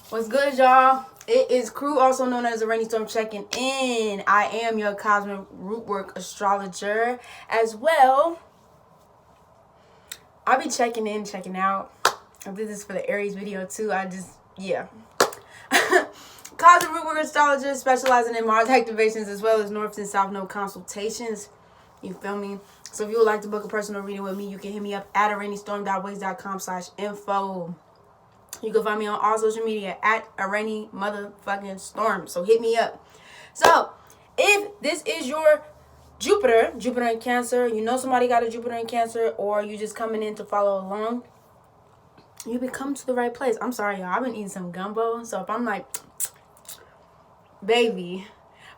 What's good, y'all? It is Crew, also known as Araneae Storm, checking in. I am your Cosmic Rootwork astrologer as well. I'll be checking in, checking out. I did this for the Aries video too. Cosmic Rootwork astrologer specializing in Mars activations as well as North and South Node consultations. You feel me? So if you would like to book a personal reading with me, you can hit me up at araneastorm.ways.com/info. You can find me on all social media at Araneae motherfucking Storm. So hit me up. So if this is your Jupiter in Cancer, you know somebody got a Jupiter in Cancer, or you just coming in to follow along, you been come to the right place. I'm sorry, y'all. I've been eating some gumbo. So if I'm like, baby,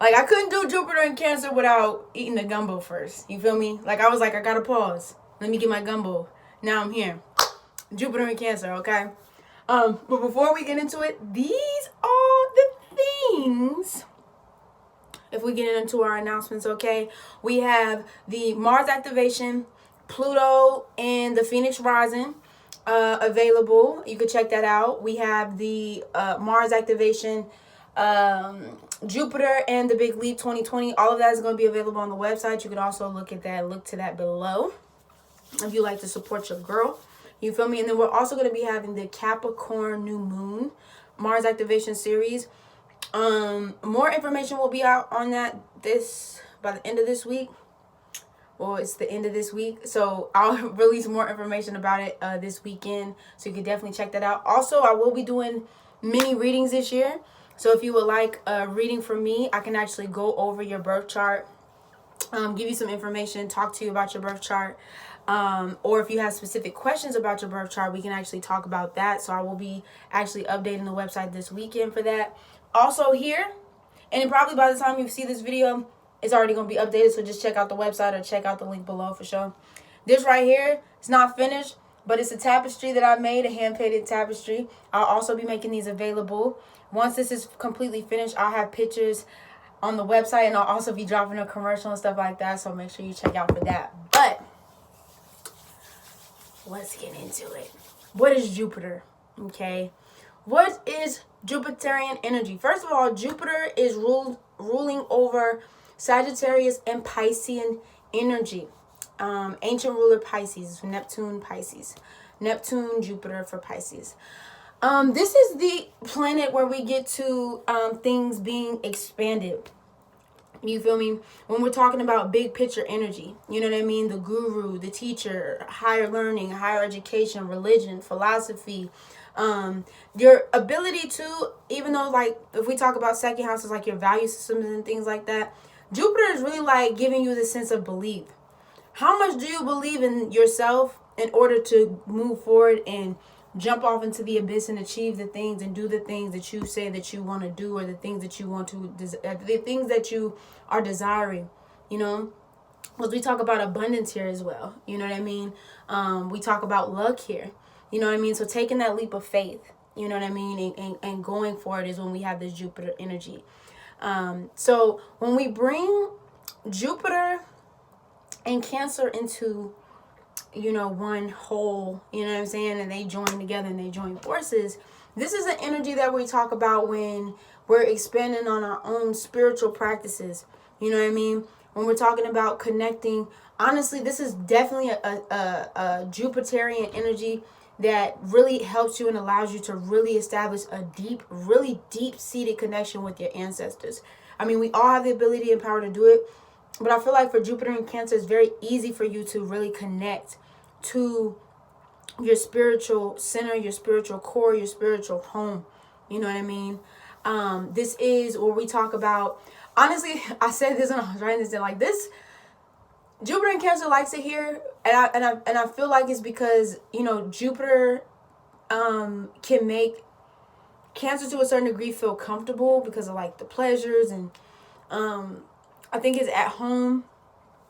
like I couldn't do Jupiter in Cancer without eating the gumbo first. You feel me? Like I was like, I gotta pause. Let me get my gumbo. Now I'm here. Jupiter in Cancer, okay? But before we get into it, these are the things. If we get into our announcements, okay? We have the Mars activation, Pluto, and the Phoenix rising available. You can check that out. We have the Mars activation, Jupiter, and the Big Leap 2020. All of that is going to be available on the website. You can also look to that below if you like to support your girl. You feel me? And then we're also going to be having the Capricorn New Moon Mars activation series. More information will be out on that by the end of this week. Well, it's the end of this week, so I'll release more information about it this weekend. So you can definitely check that out. Also, I will be doing mini readings this year. So if you would like a reading from me, I can actually go over your birth chart, give you some information, talk to you about your birth chart. Or if you have specific questions about your birth chart, we can actually talk about that. So I will be actually updating the website this weekend for that. Also here, and then probably by the time you see this video, it's already going to be updated. So just check out the website or check out the link below for sure. This right here, it's not finished, but it's a tapestry that I made, a hand-painted tapestry. I'll also be making these available. Once this is completely finished, I'll have pictures on the website, and I'll also be dropping a commercial and stuff like that. So make sure you check out for that. But let's get into it. What is Jupiter? Okay. What is Jupiterian energy? First of all, Jupiter is ruling over Sagittarius and Piscean energy. Ancient ruler Pisces, Neptune, Pisces. Neptune, Jupiter for Pisces. This is the planet where we get to things being expanded. You feel me? When we're talking about big picture energy, you know what I mean? The guru, the teacher, higher learning, higher education, religion, philosophy, your ability to, even though like if we talk about second houses, like your value systems and things like that, Jupiter is really like giving you the sense of belief. How much do you believe in yourself in order to move forward and jump off into the abyss and achieve the things and do the things that you say that you want to do, or the things that you want to, the things that you are desiring, you know? Because we talk about abundance here as well, you know what I mean? We talk about luck here, you know what I mean? So taking that leap of faith, you know what I mean? And going for it is when we have this Jupiter energy. So when we bring Jupiter and Cancer into, you know, one whole, you know what I'm saying, and they join together and they join forces, this is an energy that we talk about when we're expanding on our own spiritual practices, you know what I mean? When we're talking about connecting, honestly, this is definitely a Jupiterian energy that really helps you and allows you to really establish a deep, really deep-seated connection with your ancestors. I mean, we all have the ability and power to do it, but I feel like for Jupiter and Cancer, it's very easy for you to really connect to your spiritual center, your spiritual core, your spiritual home. You know what I mean? This is where we talk about, honestly, I said this when I was writing this down, like this, Jupiter and Cancer likes it here, and I feel like it's because, you know, Jupiter can make Cancer to a certain degree feel comfortable because of like the pleasures, and I think it's at home,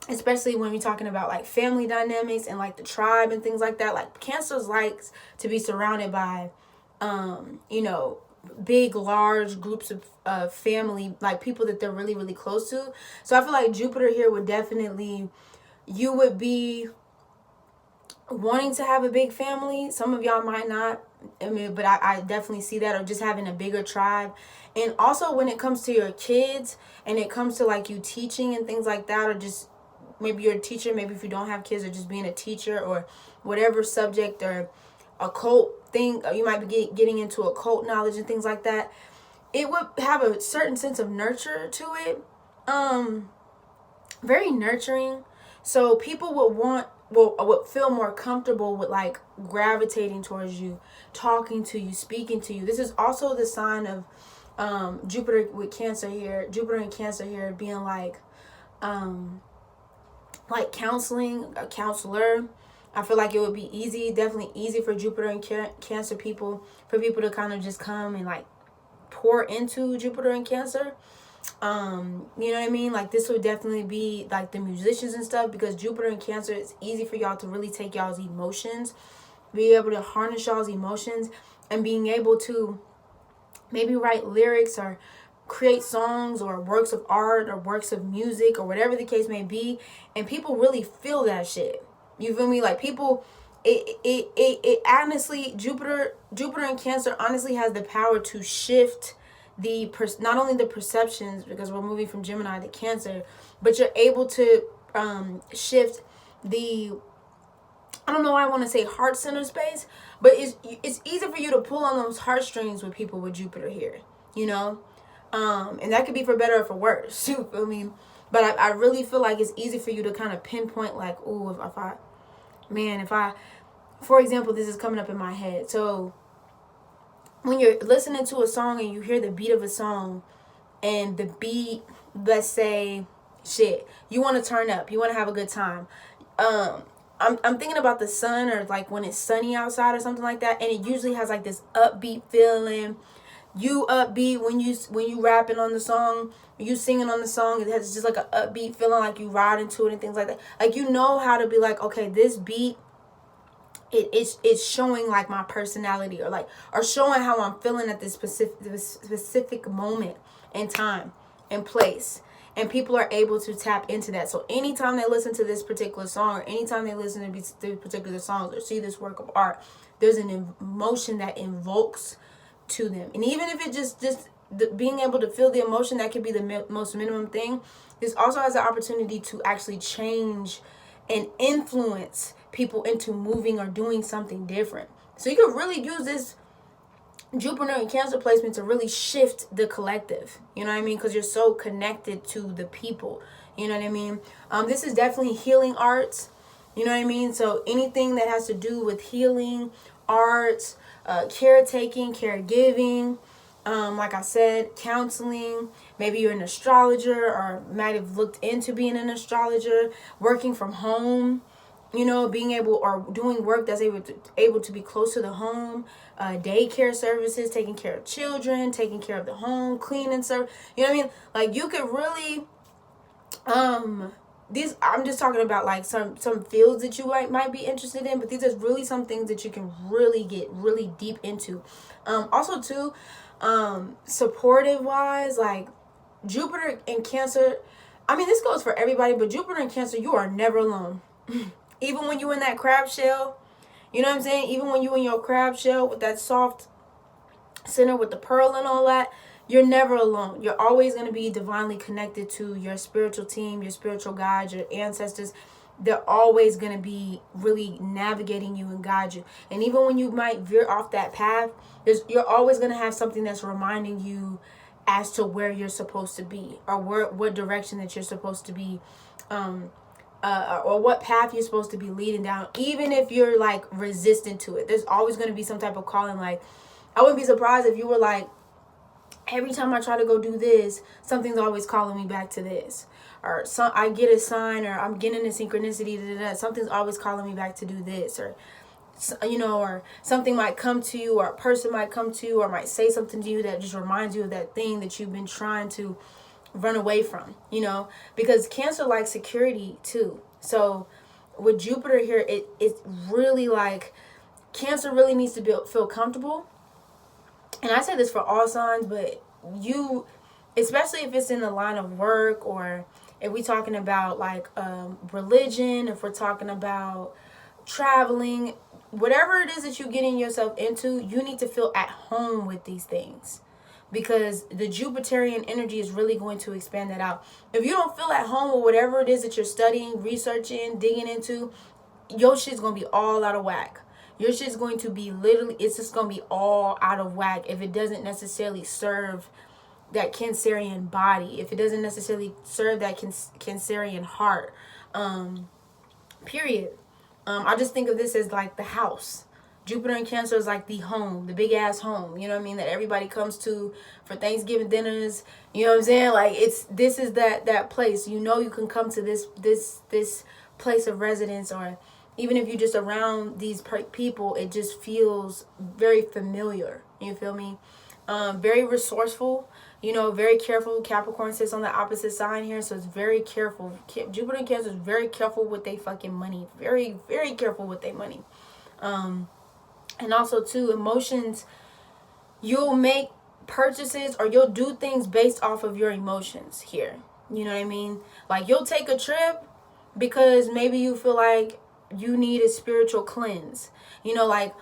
especially when we're talking about like family dynamics and like the tribe and things like that. Like Cancer likes to be surrounded by, you know, big, large groups of family, like people that they're really, really close to. So I feel like Jupiter here would definitely, you would be wanting to have a big family. Some of y'all might not. I mean, but I definitely see that, or just having a bigger tribe. And also when it comes to your kids and it comes to like you teaching and things like that, or just maybe you're a teacher, maybe if you don't have kids, or just being a teacher or whatever subject, or occult thing, or you might be getting into occult knowledge and things like that, it would have a certain sense of nurture to it. Very nurturing. So people would feel more comfortable with like gravitating towards you, talking to you, speaking to you. This is also the sign of Jupiter with Cancer here. Jupiter and Cancer here being like counseling, a counselor. I feel like it would be easy, definitely easy for Jupiter and Cancer people, for people to kind of just come and like pour into Jupiter and Cancer. You know what I mean? Like this would definitely be like the musicians and stuff, because Jupiter and Cancer, it's easy for y'all to really take y'all's emotions, be able to harness y'all's emotions, and being able to maybe write lyrics or create songs or works of art or works of music or whatever the case may be, and people really feel that shit. You feel me? Like people, it honestly, Jupiter and Cancer honestly has the power to shift not only the perceptions, because we're moving from Gemini to Cancer, but you're able to shift the, I don't know why I want to say heart center space, but it's easy for you to pull on those heartstrings with people with Jupiter here, you know? And that could be for better or for worse, you feel me? But I really feel like it's easy for you to kind of pinpoint like, ooh, if I, for example, this is coming up in my head. So when you're listening to a song and you hear the beat of a song, and the beat, let's say, shit, you want to turn up, you want to have a good time. I'm thinking about the sun, or like when it's sunny outside or something like that, and it usually has like this upbeat feeling. You upbeat when you rapping on the song, you singing on the song, it has just like an upbeat feeling, like you ride into it and things like that. Like you know how to be like, okay, this beat, it's showing like my personality, or showing how I'm feeling at this specific moment in time and place, and people are able to tap into that. So anytime they listen to this particular song, or anytime they listen to these particular songs or see this work of art, there's an emotion that invokes to them. And even if it just being able to feel the emotion, that could be the most minimum thing. This also has the opportunity to actually change and influence people into moving or doing something different. So you could really use this Jupiter and Cancer placement to really shift the collective. You know what I mean? Because you're so connected to the people. You know what I mean? This is definitely healing arts. You know what I mean? So anything that has to do with healing, arts, caretaking, caregiving, like I said, counseling. Maybe you're an astrologer, or might have looked into being an astrologer, working from home, you know, being able, or doing work that's able to be close to the home, daycare services, taking care of children, taking care of the home, cleaning service. You know what I mean? Like you could really, these, I'm just talking about like some fields that you might be interested in, but these are really some things that you can really get really deep into. Also too, supportive wise, like Jupiter and Cancer, I mean, this goes for everybody, but Jupiter and Cancer, you are never alone. Even when you're in that crab shell, you know what I'm saying? Even when you're in your crab shell with that soft center with the pearl and all that, you're never alone. You're always going to be divinely connected to your spiritual team, your spiritual guides, your ancestors. They're always going to be really navigating you and guide you. And even when you might veer off that path, you're always going to have something that's reminding you as to where you're supposed to be, or what direction that you're supposed to be, or what path you're supposed to be leading down. Even if you're like resistant to it, there's always going to be some type of calling. Like I wouldn't be surprised if you were like, every time I try to go do this, something's always calling me back to this, or I get a sign, or I'm getting a synchronicity, something's always calling me back to do this, or you know, or something might come to you, or a person might come to you, or might say something to you that just reminds you of that thing that you've been trying to run away from, you know, because Cancer likes security too. So with Jupiter here, it's really like Cancer really needs to feel comfortable. And I say this for all signs, but you, especially if it's in the line of work, or if we're talking about like religion, if we're talking about traveling, whatever it is that you're getting yourself into, you need to feel at home with these things, because the Jupiterian energy is really going to expand that out. If you don't feel at home with whatever it is that you're studying, researching, digging into, your shit's gonna be all out of whack. Your shit's going to be literally, it's just gonna be all out of whack if it doesn't necessarily serve that Cancerian body, if it doesn't necessarily serve that Cancerian heart. Period. I just think of this as like the house. Jupiter in Cancer is like the home, the big ass home, you know what I mean, that everybody comes to for Thanksgiving dinners, you know what I'm saying? Like, this is that place. You know, you can come to this place of residence, or even if you're just around these people, it just feels very familiar. You feel me? Very resourceful, you know, very careful. Capricorn sits on the opposite sign here, so it's very careful. Jupiter in Cancer is very careful with their fucking money. Very, very careful with their money. And also, too, emotions, you'll make purchases or you'll do things based off of your emotions here. You know what I mean? Like, you'll take a trip because maybe you feel like you need a spiritual cleanse. You know, like,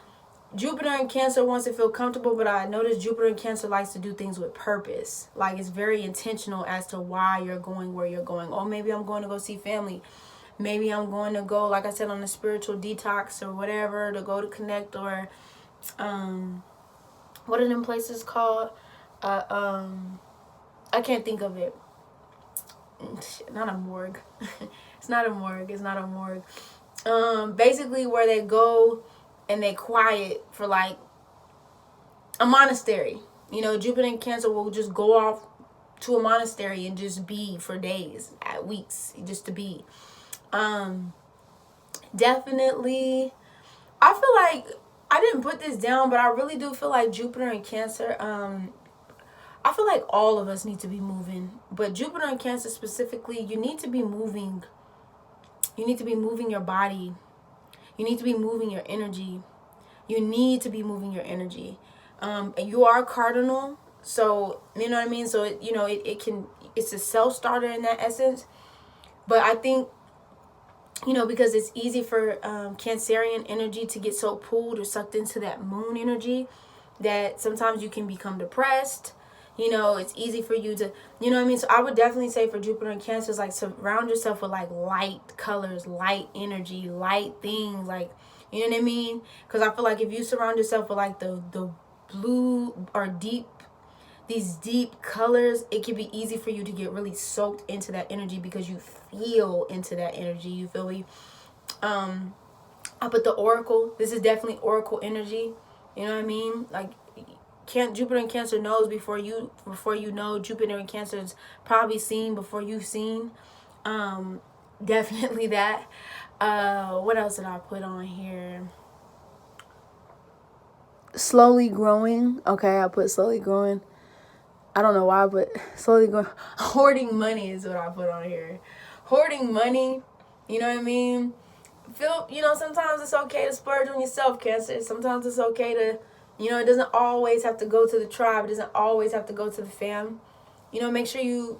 Jupiter in Cancer wants to feel comfortable, but I noticed Jupiter in Cancer likes to do things with purpose. Like, it's very intentional as to why you're going where you're going. Or maybe I'm going to go see family. Maybe I'm going to go, like I said, on a spiritual detox or whatever, to go to connect, or what are them places called? I can't think of it. Not a morgue. It's not a morgue. It's not a morgue. Basically where they go and they quiet for like a monastery. You know, Jupiter in Cancer will just go off to a monastery and just be for days, weeks, just to be. Definitely, I feel like I didn't put this down, but I really do feel like Jupiter in Cancer, I feel like all of us need to be moving, but Jupiter in Cancer specifically, you need to be moving. You need to be moving your body. You need to be moving your energy. You need to be moving your energy. And you are cardinal, so you know what I mean. So it's a self starter in that essence. But I think, you know, because it's easy for Cancerian energy to get so pulled or sucked into that moon energy that sometimes you can become depressed. You know, it's easy for you to, you know what I mean? So I would definitely say for Jupiter and Cancer, is like surround yourself with like light colors, light energy, light things, like, you know what I mean? Because I feel like if you surround yourself with like the blue or these deep colors, it can be easy for you to get really soaked into that energy because you feel into that energy. You feel me? I put the Oracle. This is definitely Oracle energy. You know what I mean? Like, Jupiter and Cancer knows before you know. Jupiter and Cancer is probably seen before you've seen. Definitely that. What else did I put on here? Slowly growing. Okay, I put slowly growing. I don't know why, but slowly growing. Hoarding money is what I put on here. Hoarding money. You know what I mean? Sometimes it's okay to splurge on yourself, Cancer. Sometimes it's okay to, it doesn't always have to go to the tribe. It doesn't always have to go to the fam. Make sure you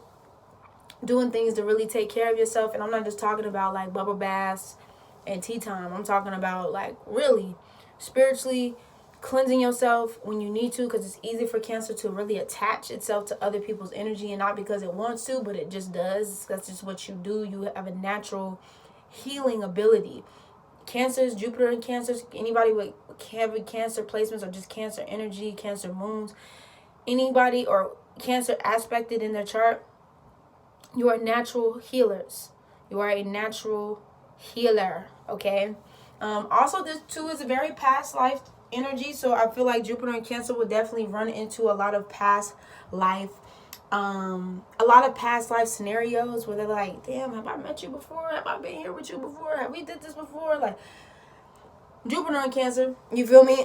doing things to really take care of yourself. And I'm not just talking about like bubble baths and tea time. I'm talking about like really spiritually cleansing yourself when you need to, because it's easy for Cancer to really attach itself to other people's energy, and not because it wants to, but it just does. That's just what you do. You have a natural healing ability. Cancers, Jupiter and Cancers, anybody with having Cancer placements or just Cancer energy, Cancer moons, anybody or Cancer aspected in their chart, you are natural healers. You are a natural healer, okay? Also, this too is a very past life energy, so I feel like Jupiter and Cancer will definitely run into a lot of past life scenarios where they're like, damn, have I met you before? Have I been here with you before? Have we did this before? Like, Jupiter and Cancer, you feel me?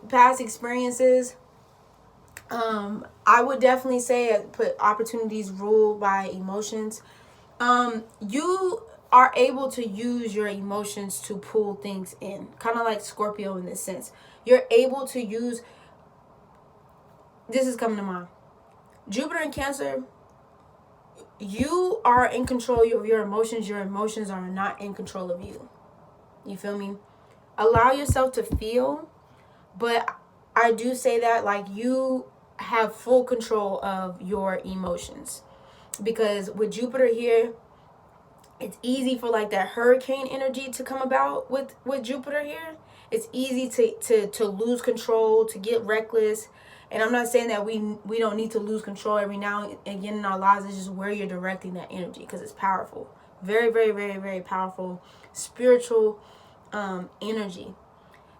Past experiences. I would definitely say put opportunities ruled by emotions. You are able to use your emotions to pull things in, kind of like Scorpio in this sense. You're able to use, this is coming to mind, Jupiter and Cancer, you are in control of your emotions. Your emotions are not in control of you. You feel me? allow yourself to feel, but I do say that like you have full control of your emotions, because with Jupiter here, it's easy for like that hurricane energy to come about with Jupiter here. It's easy to lose control, to get reckless. And I'm not saying that we don't need to lose control every now and again in our lives. It's just where you're directing that energy, because it's powerful. Very, very, very, very powerful spiritual energy.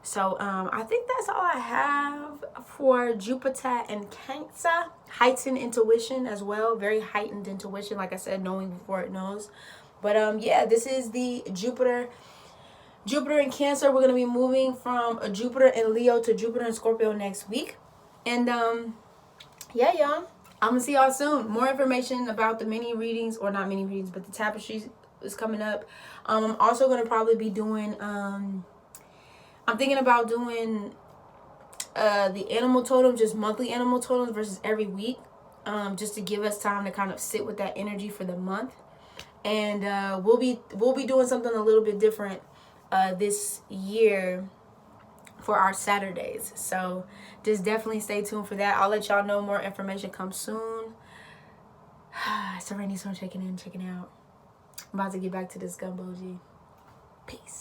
So I think that's all I have for Jupiter and Cancer. Heightened intuition as well. Very heightened intuition. Like I said, knowing before it knows. But yeah, this is the Jupiter in Cancer. We're going to be moving from a Jupiter in Leo to Jupiter in Scorpio next week. And yeah, y'all. I'm going to see y'all soon. More information about the mini readings, or not mini readings, but the tapestries is coming up. I'm also going to probably be doing... I'm thinking about doing the animal totem, just monthly animal totems versus every week, just to give us time to kind of sit with that energy for the month. And we'll be doing something a little bit different this year for our Saturdays. So just definitely stay tuned for that. I'll let y'all know more information comes soon. It's already so checking in, checking out. I'm about to get back to this gumbo G. Peace.